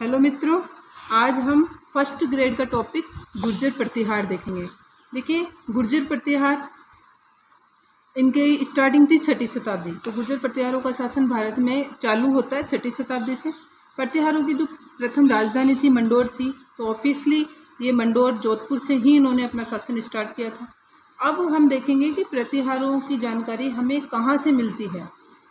Hello मित्रों, आज हम फर्स्ट ग्रेड का टॉपिक गुर्जर प्रतिहार देखेंगे। देखिए, गुर्जर प्रतिहार इनकी स्टार्टिंग थी 6वीं शताब्दी। तो गुर्जर प्रतिहारों का शासन भारत में चालू होता है 6वीं शताब्दी से। प्रतिहारों की जो प्रथम राजधानी थी मंडोर थी। तो ऑब्वियसली ये मंडोर जोधपुर से ही इन्होंने अपना शासन स्टार्ट किया था। अब हम देखेंगे कि प्रतिहारों की जानकारी हमें कहाँ से मिलती है।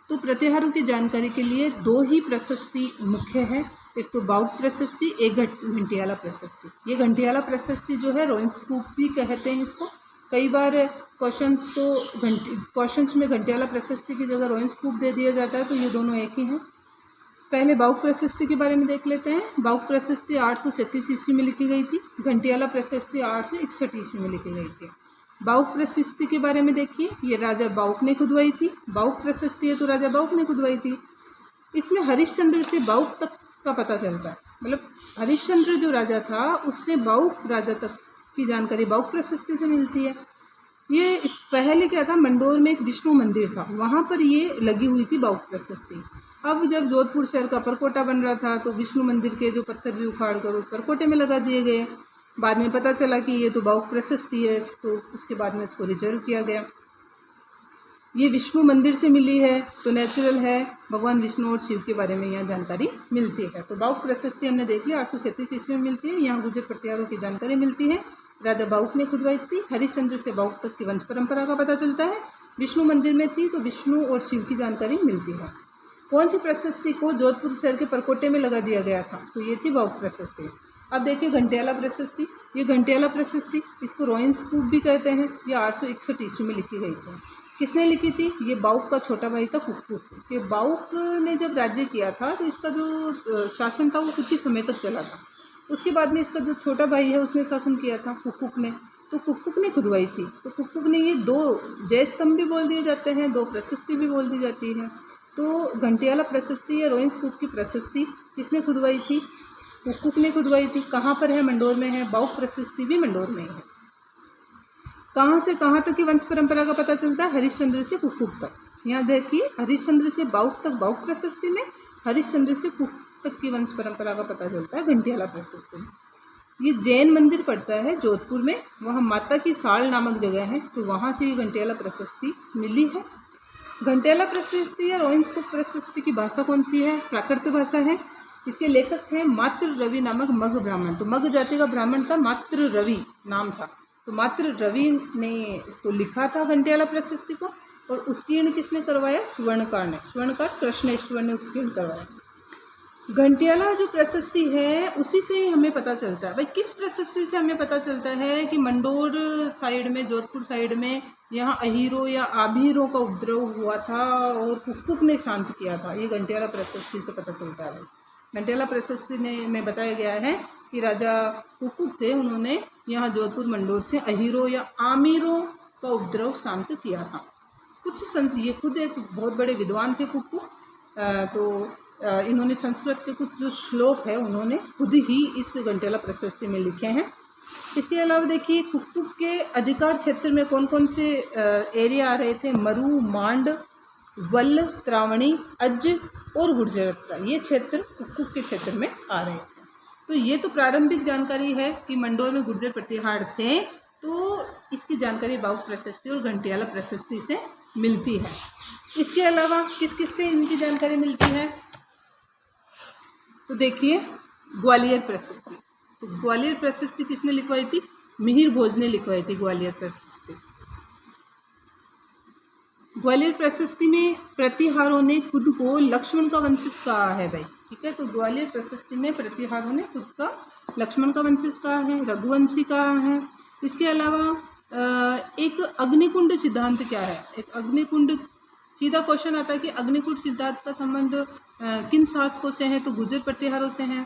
तो प्रतिहारों की जानकारी के लिए दो ही प्रशस्ति मुख्य है, एक तो बाउक प्रशस्ति, एक घंटियाला प्रशस्ति। ये घंटियाला प्रशस्ति जो है रोइंग स्कूप भी कहते हैं इसको। कई बार क्वेश्चंस में घंटियाला प्रशस्ति की जगह रोइंग स्कूप दे दिया जाता है, तो ये दोनों एक ही हैं। पहले बाउक प्रशस्ति के बारे में देख लेते हैं। बाउक प्रशस्ति 837 ईस्वी में लिखी गई थी। घंटियाला प्रशस्ति 861 ईस्वी में लिखी गई थी। बाउक प्रशस्ति के बारे में देखिए, ये राजा बाउक ने खुदवाई थी। बाउक प्रशस्ति है तो राजा बाउक ने खुदवाई थी। इसमें हरिश्चंद्र से बाउक तक का पता चलता है, मतलब हरिश्चंद्र जो राजा था उससे बाउक राजा तक की जानकारी बाउक प्रशस्ति से मिलती है। ये इस पहले क्या था, मंडोर में एक विष्णु मंदिर था, वहाँ पर ये लगी हुई थी बाउक प्रशस्ति। अब जब जोधपुर शहर का परकोटा बन रहा था तो विष्णु मंदिर के जो पत्थर भी उखाड़ कर उस परकोटे में लगा दिए गए। बाद में पता चला कि ये तो बाउक प्रशस्ति है, तो उसके बाद में इसको रिजर्व किया गया। ये विष्णु मंदिर से मिली है तो नेचुरल है, भगवान विष्णु और शिव के बारे में यहाँ जानकारी मिलती है। तो बाउक प्रशस्ति हमने देख लिया 837 ईस्वी में मिलती है। यहाँ गुर्जर प्रतिहारों की जानकारी मिलती है। राजा बाउक ने खुदवाई थी। हरिश्चंद्र से बाउक तक की वंश परंपरा का पता चलता है। विष्णु मंदिर में थी तो विष्णु और शिव की जानकारी मिलती है। कौन सी प्रशस्ति को जोधपुर शहर के परकोटे में लगा दिया गया था, तो ये थी बाउक प्रशस्ति। अब देखिए घंटियाला प्रशस्ति। ये घंटियाला प्रशस्ति, इसको रोइंग स्कूप भी कहते हैं। ये 861 ईस्वी में लिखी गई थी। किसने लिखी थी? ये बाउक का छोटा भाई था कुक्कुक। ये बाउक ने जब राज्य किया था तो इसका जो शासन था वो कुछ ही समय तक चला था। उसके बाद में इसका जो छोटा भाई है उसने शासन किया था, कुक्कुक ने। तो कुक्कुक ने खुदवाई थी। तो कुक्कुक ने ये दो जय स्तंभ भी बोल दिए जाते हैं, दो प्रशस्ति भी बोल दी जाती है। तो घंटियाला प्रशस्ति या रोइंग स्कूप की प्रशस्ति किसने खुदवाई थी? कुक्कुक ने खुदवाई थी। कहाँ पर है? मंडोर में है। बाउक प्रशस्ति भी मंडोर में ही है। कहाँ से कहाँ तक की वंश परंपरा का पता चलता है? हरिश्चंद्र से कुक्कुक तक। यहाँ देखिए, हरिश्चंद्र से बाउक तक बाउक प्रशस्ति में, हरिश्चंद्र से कुक्कुक तक की वंश परंपरा का पता चलता है घंटियाला प्रशस्ति में। ये जैन मंदिर पड़ता है जोधपुर में, वहाँ माता की साल नामक जगह है, तो वहाँ से ये घंटियाला प्रशस्ति मिली है। घंटियाला प्रशस्ति या रोइंग स्कूप प्रशस्ति की भाषा कौन सी है? प्राकृत भाषा है। इसके लेखक हैं मात्र रवि नामक मग ब्राह्मण। तो मग जाति का ब्राह्मण था, मात्र रवि नाम था। तो मात्र रवि ने इसको लिखा था घंटियाला प्रशस्ति को। और उत्कीर्ण किसने करवाया? स्वर्णकार ने। स्वर्णकार कृष्णेश्वर ने उत्कीर्ण करवाया। घंटियाला जो प्रशस्ति है उसी से हमें पता चलता है। भाई किस प्रशस्ति से हमें पता चलता है कि मंडोर साइड में, जोधपुर साइड में यहाँ अहीरों या आभीरों का उपद्रव हुआ था और कुक्कुक ने शांत किया था। ये घंटियाला प्रशस्ति से पता चलता है। घंटियाला प्रशस्ति में बताया गया है कि राजा कुक्कुक थे, उन्होंने यहाँ जोधपुर मंडोर से अहीरों या आमीरों का उपद्रव शांत किया था। ये खुद एक बहुत बड़े विद्वान थे कुक्कुक। तो इन्होंने संस्कृत के कुछ जो श्लोक है उन्होंने खुद ही इस घंटियाला प्रशस्ति में लिखे हैं। इसके अलावा देखिए, कुक्कुक के अधिकार क्षेत्र में कौन कौन से एरिया आ रहे थे? मरु, मांड, वल्ल, त्रावणी, अज्ज और गुर्जरत्रा। ये क्षेत्र कुक्कुक के क्षेत्र में आ रहे थे। तो ये तो प्रारंभिक जानकारी है कि मंडोर में गुर्जर प्रतिहार थे। तो इसकी जानकारी बाउक प्रशस्ति और घंटियाला प्रशस्ति से मिलती है। इसके अलावा किस किस से इनकी जानकारी मिलती है? तो देखिए, ग्वालियर प्रशस्ति। तो ग्वालियर प्रशस्ति किसने लिखवाई थी? मिहिर भोज ने लिखवाई थी ग्वालियर प्रशस्ति। ग्वालियर प्रशस्ति में प्रतिहारों ने खुद को लक्ष्मण का वंशज कहा है भाई, ठीक है। तो ग्वालियर प्रशस्ति में प्रतिहारों ने खुद का लक्ष्मण का वंशज कहा है, रघुवंशी कहा है। इसके अलावा एक अग्निकुंड सिद्धांत क्या है? एक अग्निकुंड, सीधा क्वेश्चन आता है कि अग्निकुंड सिद्धांत का संबंध किन शासकों से है? तो गुर्जर प्रतिहारों से है।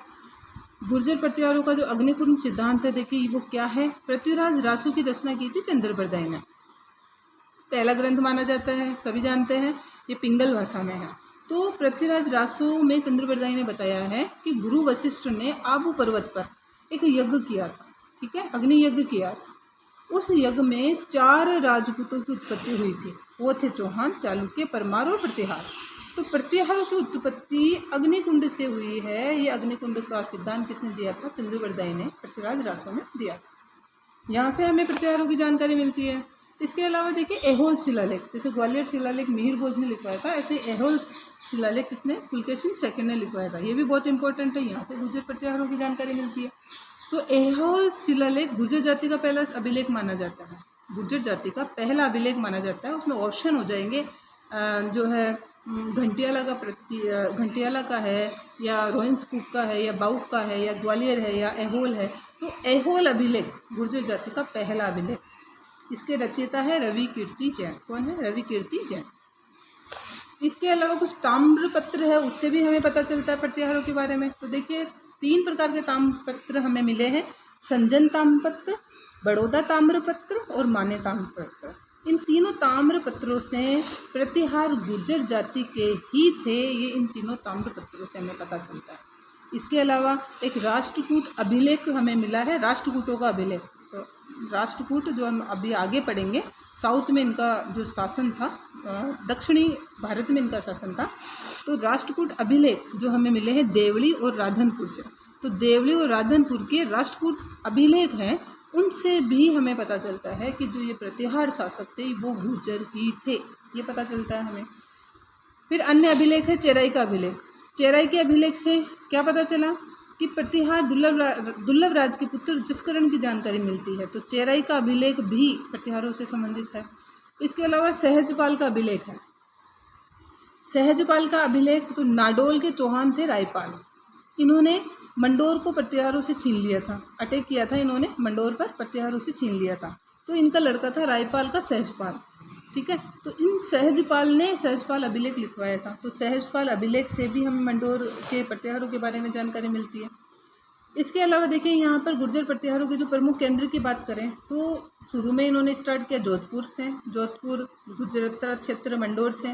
गुर्जर प्रतिहारों का जो अग्निकुंड सिद्धांत है, देखिए वो क्या है? पृथ्वीराज रासु की रचना की थी चंद्रबरदाई ने। पहला ग्रंथ माना जाता है, सभी जानते हैं, ये पिंगल भाषा में है। तो पृथ्वीराज रासु में चंद्रबरदाई ने बताया है कि गुरु वशिष्ठ ने आबू पर्वत पर एक यज्ञ किया था, ठीक है, अग्नि यज्ञ किया था। उस यज्ञ में 4 राजपूतों की उत्पत्ति हुई थी। वो थे चौहान, चालुक्य, परमार और प्रतिहार। तो प्रतिहारों की उत्पत्ति अग्निकुंड से हुई है। ये अग्निकुंड का सिद्धांत किसने दिया था? चंद्रवरदायी ने पृथ्वीराज रासो में दिया था। यहाँ से हमें प्रतिहारों की जानकारी मिलती है। इसके अलावा देखिए ऐहोल शिलालेख, जैसे ग्वालियर शिलालेख मिहिर भोज ने लिखवाया था, ऐसे ऐहोल शिलालेख किसने? पुलकेशिन सेकंड ने लिखवाया था। ये भी बहुत इंपॉर्टेंट है, यहाँ से गुर्जर प्रतिहारों की जानकारी मिलती है। तो ऐहोल शिलालेख गुर्जर जाति का पहला अभिलेख माना जाता है। गुर्जर जाति का पहला अभिलेख माना जाता है। उसमें ऑप्शन हो जाएंगे जो है घंटियाला का है, या रोहिंस कूप का है, या बाउक का है, या ग्वालियर है, या ऐहोल है। तो ऐहोल अभिलेख गुर्जर जाति का पहला अभिलेख। इसके रचयिता है रवि कीर्ति जैन। कौन है? रवि कीर्ति जैन। इसके अलावा कुछ ताम्रपत्र है, उससे भी हमें पता चलता है प्रतिहारों के बारे में। तो देखिए 3 प्रकार के ताम्रपत्र हमें मिले हैं, संजन ताम्रपत्र, बड़ौदा ताम्रपत्र और माने ताम्रपत्र। इन तीनों ताम्रपत्रों से प्रतिहार गुर्जर जाति के ही थे, ये इन तीनों ताम्रपत्रों से हमें पता चलता है। इसके अलावा एक राष्ट्रकूट अभिलेख हमें मिला है, राष्ट्रकूटों का अभिलेख। तो राष्ट्रकूट जो हम अभी आगे पढ़ेंगे, साउथ में इनका जो शासन था, दक्षिणी भारत में इनका शासन था। तो राष्ट्रकूट अभिलेख जो हमें मिले हैं देवली और राधनपुर से। तो देवली और राधनपुर के राष्ट्रकूट अभिलेख हैं, उनसे भी हमें पता चलता है कि जो ये प्रतिहार शासक थे वो गुर्जर ही थे, ये पता चलता है हमें। फिर अन्य अभिलेख है चेराई का अभिलेख। चेराई के अभिलेख से क्या पता चला कि प्रतिहार दुर्लभ राज के पुत्र जसकरण की जानकारी मिलती है। तो चेराई का अभिलेख भी प्रतिहारों से संबंधित है। इसके अलावा सहजपाल का अभिलेख है। सहजपाल का अभिलेख, तो नाडोल के चौहान थे रायपाल, इन्होंने मंडोर को प्रतिहारों से छीन लिया था, अटैक किया था इन्होंने, मंडोर पर प्रतिहारों से छीन लिया था। तो इनका लड़का था रायपाल का सहजपाल, ठीक है। तो इन सहजपाल ने सहजपाल अभिलेख लिखवाया था। तो सहजपाल अभिलेख से भी हमें मंडोर के प्रतिहारों के बारे में जानकारी मिलती है। इसके अलावा देखिए यहाँ पर गुर्जर प्रतिहारों के जो प्रमुख केंद्र की बात करें तो शुरू में इन्होंने स्टार्ट किया जोधपुर से, जोधपुर गुजरात क्षेत्र मंडोर से,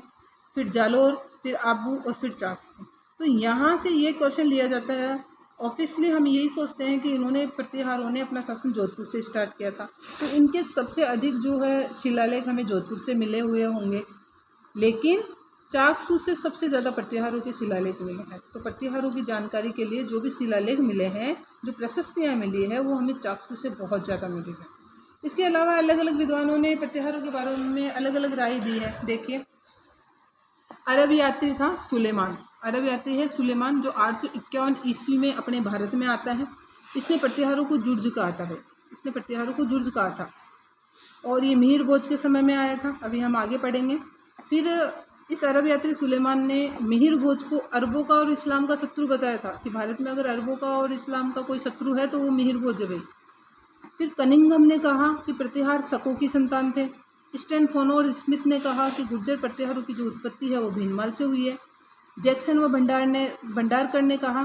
फिर जालोर, फिर आबू और फिर चाक से। तो यहाँ से ये क्वेश्चन लिया जाता है, ऑब्वियसली हम यही सोचते हैं कि इन्होंने प्रतिहारों ने अपना शासन जोधपुर से स्टार्ट किया था। तो इनके सबसे अधिक जो है शिलालेख हमें जोधपुर से मिले हुए होंगे, लेकिन चाकसू से सबसे ज़्यादा प्रतिहारों के शिलालेख मिले हैं। तो प्रतिहारों की जानकारी के लिए जो भी शिलालेख मिले हैं, जो प्रशस्तियाँ मिली है, वो हमें चाकसू से बहुत ज़्यादा मिली है। इसके अलावा अलग अलग विद्वानों ने प्रतिहारों के बारे में अलग अलग राय दी है। देखिए अरब यात्री था सुलेमान, अरब यात्री है सुलेमान, जो 851 ईस्वी में अपने भारत में आता है। इसने प्रतिहारों को जुर्ज कहा था, इसने प्रतिहारों को जुर्ज कहा था, और ये मिहिर भोज के समय में आया था। अभी हम आगे पढ़ेंगे। फिर इस अरब यात्री सुलेमान ने मिहिर भोज को अरबों का और इस्लाम का शत्रु बताया था कि भारत में अगर अरबों का और इस्लाम का कोई शत्रु है तो वो मिहिर भोज है भाई। फिर कनिंघम ने कहा कि प्रतिहार शकों की संतान थे। स्टैनफोर्ड और स्मिथ ने कहा कि गुर्जर प्रतिहारों की जो उत्पत्ति है वो भीनमाल से हुई है। जैक्सन व भंडारकर ने कहा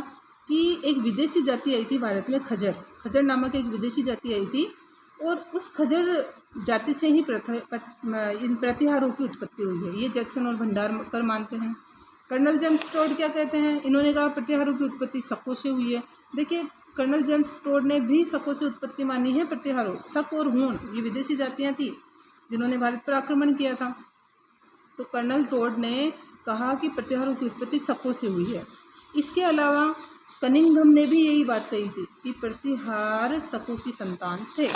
कि एक विदेशी जाति आई थी भारत में, खजर नामक एक विदेशी जाति आई थी, और उस खजर जाति से ही इन प्रतिहारों की उत्पत्ति हुई है। ये जैक्सन और भंडारकर मानते हैं। कर्नल जेम्स टोड क्या कहते हैं? इन्होंने कहा प्रतिहारों की उत्पत्ति शकों से हुई है। देखिए कर्नल जेम्स टोड ने भी शकों से उत्पत्ति मानी है प्रतिहारों। शक और हूण ये विदेशी जातियाँ थी जिन्होंने भारत पर आक्रमण किया था। तो कर्नल टोड ने कहा कि प्रतिहारों की उत्पत्ति शकों से हुई है। इसके अलावा कनिंघम ने भी यही बात कही थी कि प्रतिहार शकों की संतान थे।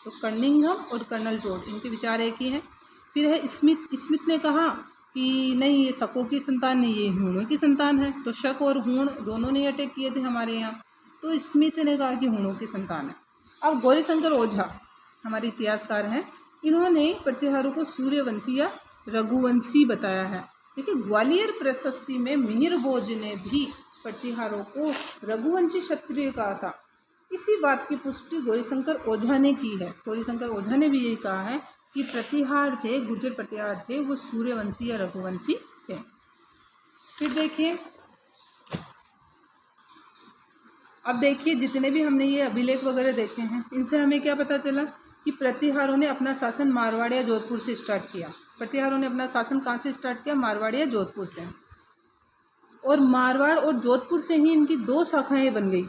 तो कनिंघम और कर्नल टोड इनके विचार एक ही हैं। फिर है स्मिथ ने कहा कि नहीं, ये शकों की संतान नहीं, ये हूणों की संतान है। तो शक और हूण दोनों ने अटैक किए थे हमारे यहाँ, तो स्मिथ ने कहा कि हूणों की संतान है। अब गौरीशंकर ओझा हमारे इतिहासकार हैं, इन्होंने प्रतिहारों को सूर्यवंशी या रघुवंशी बताया है। देखिए ग्वालियर प्रशस्ति में मिहिर भोज ने भी प्रतिहारों को रघुवंशी क्षत्रिय कहा था। इसी बात की पुष्टि गौरीशंकर ओझा ने की है। गौरीशंकर ओझा ने भी यही कहा है कि प्रतिहार थे, गुर्जर प्रतिहार थे, वो सूर्यवंशी या रघुवंशी थे। फिर देखिए, अब देखिए जितने भी हमने ये अभिलेख वगैरह देखे हैं, इनसे हमें क्या पता चला कि प्रतिहारों ने अपना शासन मारवाड़ या जोधपुर से स्टार्ट किया। प्रतिहारों ने अपना शासन कहाँ से स्टार्ट किया? मारवाड़ या जोधपुर से। और मारवाड़ और जोधपुर से ही इनकी 2 शाखाएं बन गई,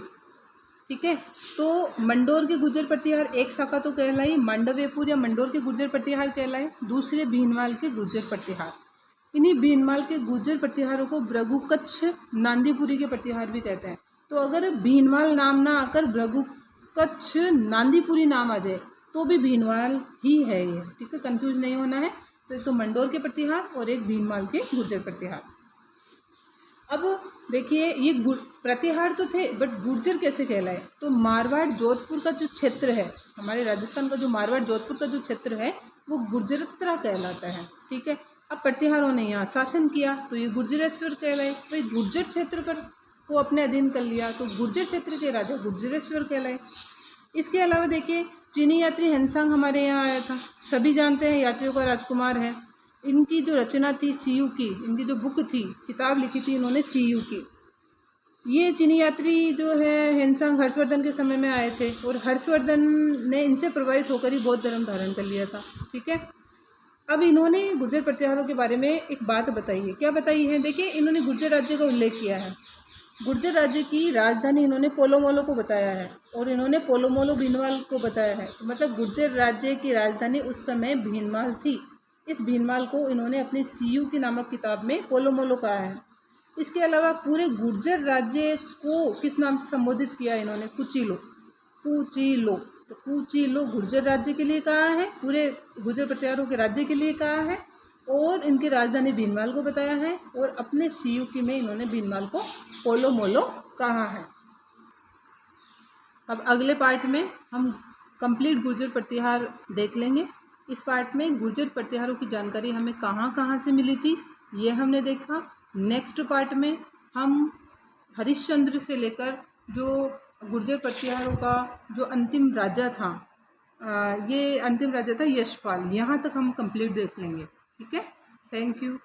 ठीक है। तो मंडोर के गुर्जर प्रतिहार एक शाखा तो कहलाई, मांडव्यपुर या मंडोर के गुर्जर प्रतिहार कहलाए, दूसरे भीनमाल के गुर्जर प्रतिहार। इन्हीं भीनमाल के गुर्जर प्रतिहारों को भृगु कच्छ नांदीपुरी के प्रतिहार भी कहते हैं। तो अगर भीनमाल नाम ना आकर भृगु कच्छ नांदीपुरी नाम आ जाए तो भी भीनमाल ही है ये, ठीक है, कंफ्यूज नहीं होना है। तो एक तो मंडोर के प्रतिहार और एक भीनमाल के गुर्जर प्रतिहार। अब देखिए ये प्रतिहार तो थे, बट गुर्जर कैसे कहलाए? तो मारवाड़ जोधपुर का जो क्षेत्र है, हमारे राजस्थान का जो मारवाड़ जोधपुर का जो क्षेत्र है वो गुर्जरत्रा कहलाता है, ठीक है। अब प्रतिहारों ने यहाँ शासन किया तो ये गुर्जरेश्वर कहलाए। तो गुर्जर क्षेत्र पर को अपने अधीन कर लिया तो गुर्जर क्षेत्र के राजा गुर्जरेश्वर कहलाए। इसके अलावा देखिए चीनी यात्री हेनसांग हमारे यहाँ आया था, सभी जानते हैं, यात्रियों का राजकुमार है। इनकी जो रचना थी सीयू की, इनकी जो बुक थी, किताब लिखी थी इन्होंने सीयू की। ये चीनी यात्री जो है हेनसांग हर्षवर्धन के समय में आए थे और हर्षवर्धन ने इनसे प्रभावित होकर ही बौद्ध धर्म धारण कर लिया था, ठीक है। अब इन्होंने गुर्जर प्रतिहारों के बारे में एक बात बताई है। क्या बताई है? देखिए इन्होंने गुर्जर राज्य का उल्लेख किया है। गुर्जर राज्य की राजधानी इन्होंने पोलोमोलो को बताया है और इन्होंने पोलोमोलो भीनमाल को बताया है। मतलब गुर्जर राज्य की राजधानी उस समय भीनमाल थी। इस भीनमाल को इन्होंने अपनी सीयू की नामक किताब में पोलोमोलो कहा है। इसके अलावा पूरे गुर्जर राज्य को किस नाम से संबोधित किया इन्होंने? कुचीलो। कुचीलो, तो कुचीलो गुर्जर राज्य के लिए कहा है, पूरे गुर्जर प्रतिहारों के राज्य के लिए कहा है और इनकी राजधानी भीनमाल को बताया है और अपने सीयूकी में इन्होंने भीनमाल को पोलोमोलो कहा है। अब अगले पार्ट में हम कंप्लीट गुर्जर प्रतिहार देख लेंगे। इस पार्ट में गुर्जर प्रतिहारों की जानकारी हमें कहाँ कहाँ से मिली थी ये हमने देखा। नेक्स्ट पार्ट में हम हरिश्चंद्र से लेकर जो गुर्जर प्रतिहारों का जो अंतिम राजा था, ये अंतिम राजा था यशपाल, यहाँ तक हम कंप्लीट देख लेंगे, ठीक है। Thank you.